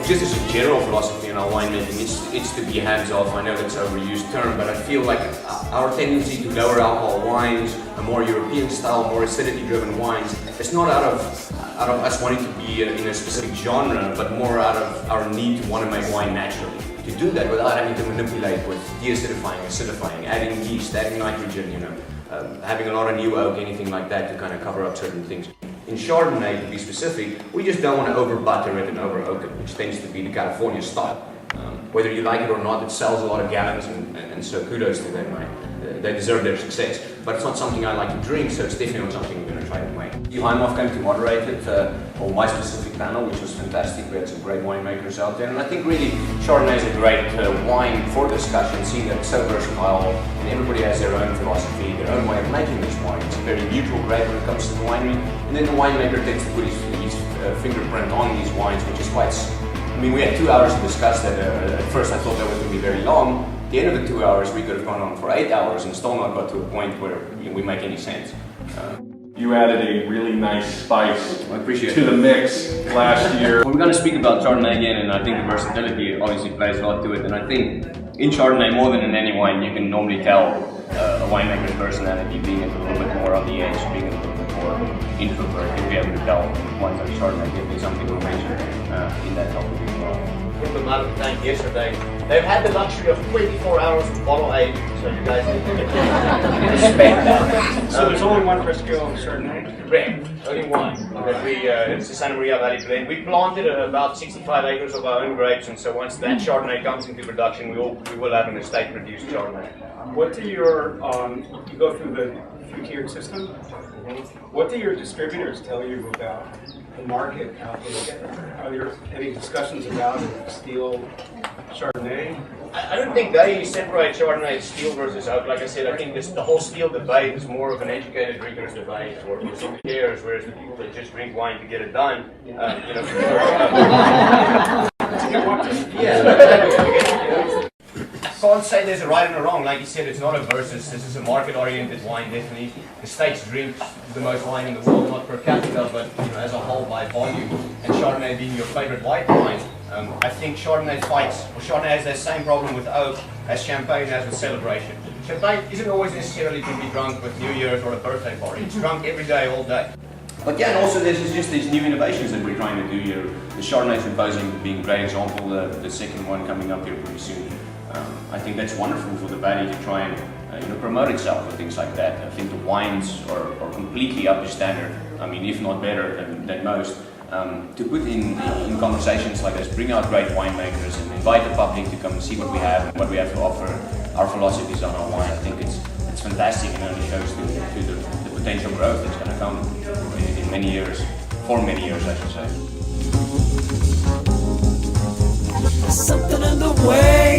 Just as a general philosophy in our winemaking, it's to be hands-off. I know that's an overused term, but I feel like our tendency to lower alcohol wines, a more European style, more acidity-driven wines, it's not out of us wanting to be in a specific genre, but more out of our need to want to make wine naturally. To do that without having to manipulate with deacidifying, acidifying, adding yeast, adding nitrogen, having a lot of new oak, anything like that to kind of cover up certain things. In Chardonnay, to be specific, we just don't want to over butter it and over oak it, which tends to be the California style. Whether you like it or not, it sells a lot of gallons, and so kudos to them. They deserve their success. But it's not something I like to drink, so it's definitely not something we're going to try to make. Heimhoff came to moderate it on my specific panel, which was fantastic. We had some great winemakers out there, and I think really Chardonnay is a great wine for discussion, seeing that it's so versatile, and everybody has their own philosophy, their own way of making this wine. It's a very neutral grape when it comes to the winery, and then the winemaker tends to put his fingerprint on these wines, which is quite... I mean, we had 2 hours to discuss that. At first I thought that was going to be very long. At the end of the 2 hours, we could have gone on for 8 hours and still not got to a point where we make any sense. You added a really nice spice to the mix last year. We're going to speak about Chardonnay again, and I think the versatility obviously plays a lot to it. And I think in Chardonnay, more than in any wine, you can normally tell a winemaker's personality, being a little bit more on the edge, being a little bit more introvert. You'll be able to tell wines like Chardonnay. Definitely something we'll mention in that topic as well. From them out of the tank yesterday. They've had the luxury of 24 hours of bottle aging, so you guys need to respect that. So there's only one Presqu'le Chardonnay? Correct, only one. That it's the Santa Maria Valley blend. We planted about 65 acres of our own grapes, and so once that Chardonnay comes into production, we will have an estate-produced Chardonnay. What do your, you go through the three-tiered system? What do your distributors tell you about the market out there? Are there any discussions about steel Chardonnay? I don't think they separate Chardonnay steel versus oak. Like I said, I think the whole steel debate is more of an educated drinkers debate or sommeliers, whereas the people that just drink wine to get it done, I can't say there's a right and a wrong. Like you said, it's not a versus. This is a market-oriented wine, definitely. The States drink the most wine in the world, not per capita, but as a whole by volume. And Chardonnay being your favorite white wine, I think Chardonnay fights, or Chardonnay has that same problem with oak as Champagne has with celebration. Champagne isn't always necessarily to be drunk with New Year's or a birthday party. It's drunk every day, all day. But yeah, and also there's just these new innovations that we're trying to do here. The Chardonnay Symposium being a great example, the second one coming up here pretty soon. I think that's wonderful for the valley to try and promote itself with things like that. I think the wines are completely up to standard. I mean, if not better than most. To put in conversations like this, bring out great winemakers and invite the public to come and see what we have and what we have to offer, our philosophies on our wine. I think it's fantastic and only shows to the potential growth that's going to come in many years, for many years I should say. Something in the way